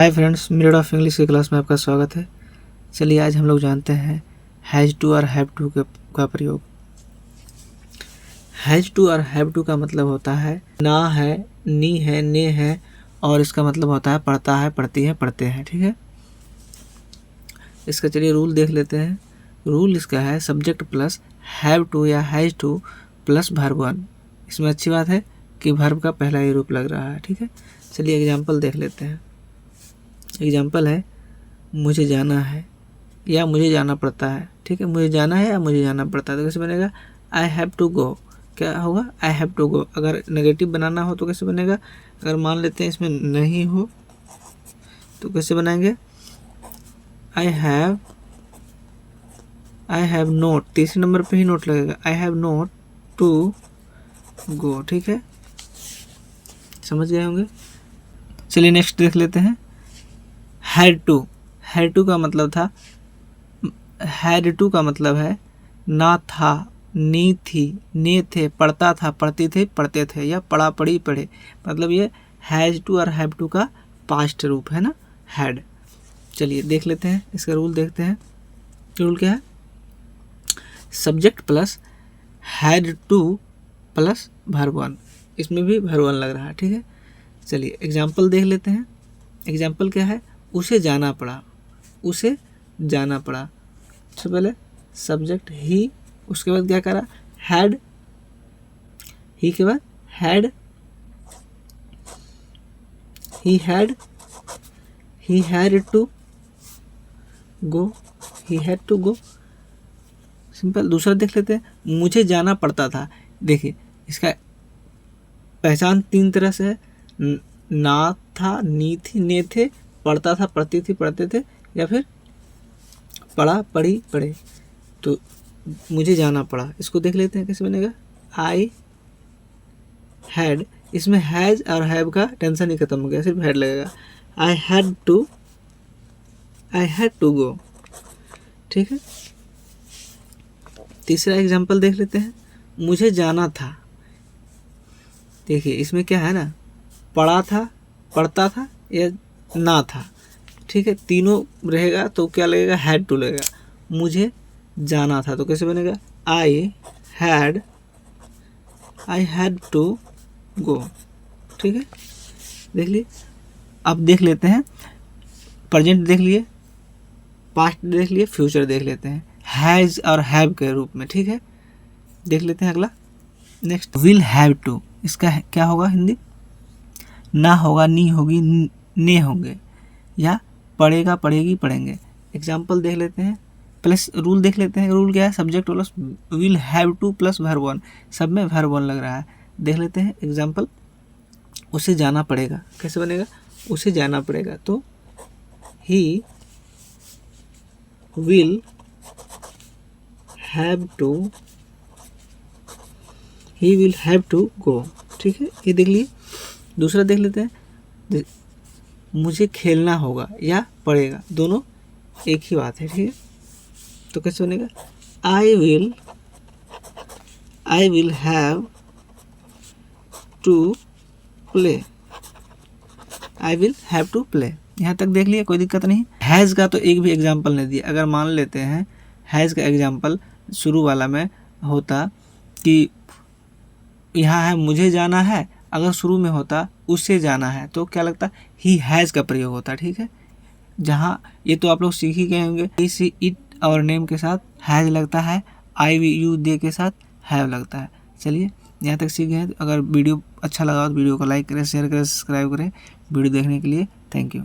Hi friends, mirror of English की class में आपका स्वागत है। चलिए आज हम लोग जानते हैं हैज़ टू और हैव टू का प्रयोग। हैज़ टू और हैव टू का मतलब होता है ना है, नी है, ने है, और इसका मतलब होता है पढ़ता है, पढ़ती है, पढ़ते हैं। ठीक है, इसका चलिए रूल देख लेते हैं। रूल इसका है सब्जेक्ट प्लस हैव टू या has two plus verb one. इसमें अच्छी बात है कि वर्ब का पहला ही रूप लग रहा है। ठीक है, चलिए एग्जाम्पल देख लेते हैं। एग्जाम्पल है मुझे जाना है या मुझे जाना पड़ता है। ठीक है, मुझे जाना है या मुझे जाना पड़ता है, तो कैसे बनेगा? I have to go. क्या होगा? I have to go. अगर नेगेटिव बनाना हो तो कैसे बनेगा? अगर मान लेते हैं इसमें नहीं हो तो कैसे बनाएंगे? आई हैव नोट, तीसरे नंबर पे ही नोट लगेगा। I have not to go. ठीक है, समझ गए होंगे। चलिए नेक्स्ट देख लेते हैं। हैड टू का मतलब था, हैड टू का मतलब है ना था, नी थी, ने थे, पढ़ता था, पढ़ती थे, पढ़ते थे, या पढ़ा, पढ़ी, पढ़े। मतलब ये हैज टू और हैव टू का पास्ट रूप है ना, हैड। चलिए देख लेते हैं, इसका रूल देखते हैं। रूल क्या है? Subject plus had two plus verb one. इसमें भी वर्ब वन लग रहा है। ठीक है, चलिए एग्जाम्पल देख लेते हैं। एग्जाम्पल क्या है? उसे जाना पड़ा, उसे जाना पड़ा। सबसे पहले सब्जेक्ट ही, उसके बाद क्या करा? हैड, ही के बाद had, he had to go, he had to go. Simple. दूसरा देख लेते हैं, मुझे जाना पड़ता था। देखिए इसका पहचान तीन तरह से है, ना था, नी थी, ने थे, पढ़ता था, पढ़ती थी, पढ़ते थे, या फिर पढ़ा, पढ़ी, पढ़े। तो मुझे जाना पड़ा, इसको देख लेते हैं कैसे बनेगा। आई हैड, इसमें हैज और हैव का टेंशन ही खत्म हो गया, सिर्फ हैड लगेगा। I had to go. ठीक है, तीसरा एग्जांपल देख लेते हैं। मुझे जाना था। देखिए इसमें क्या है ना, पढ़ा था, पढ़ता था, या ना था। ठीक है, तीनों रहेगा तो क्या लगेगा? हैड टू लगेगा। मुझे जाना था तो कैसे बनेगा? I had to go. ठीक है, देख लिए। अब देख लेते हैं, प्रेजेंट देख लिए, पास्ट देख लिए, फ्यूचर देख लेते हैं हैज़ और हैव के रूप में। ठीक है, देख लेते हैं अगला। नेक्स्ट विल हैव टू, इसका क्या होगा हिंदी? ना होगा, नी होगी, ने होंगे, या पढ़ेगा, पढ़ेगी, पढ़ेंगे। एग्जाम्पल देख लेते हैं, प्लस रूल देख लेते हैं। रूल क्या है? Subject plus will have two plus verb one. सब में वर्ब वन लग रहा है। देख लेते हैं एग्जाम्पल। उसे जाना पड़ेगा, कैसे बनेगा? उसे जाना पड़ेगा तो he will have to go. ठीक है, ये देख लिए। दूसरा देख लेते हैं, मुझे खेलना होगा या पड़ेगा, दोनों एक ही बात है। ठीक है, तो कैसे बनेगा? I will have to play. I will have to play. यहाँ तक देख लिया, कोई दिक्कत नहीं। हैज़ का तो एक भी एग्जाम्पल नहीं दिया। अगर मान लेते हैं हैज़ का एग्जाम्पल शुरू वाला में होता कि यहाँ है मुझे जाना है, अगर शुरू में होता उससे जाना है तो क्या लगता? ही हैज़ का प्रयोग होता। ठीक है, जहाँ ये तो आप लोग सीख ही गए होंगे। इस इट और नेम के साथ हैज़ लगता है, आई वी यू दे के साथ हैव लगता है। चलिए यहाँ तक सीख गए। अगर वीडियो अच्छा लगा तो वीडियो को लाइक करें, शेयर करें, सब्सक्राइब करें। वीडियो देखने के लिए थैंक यू।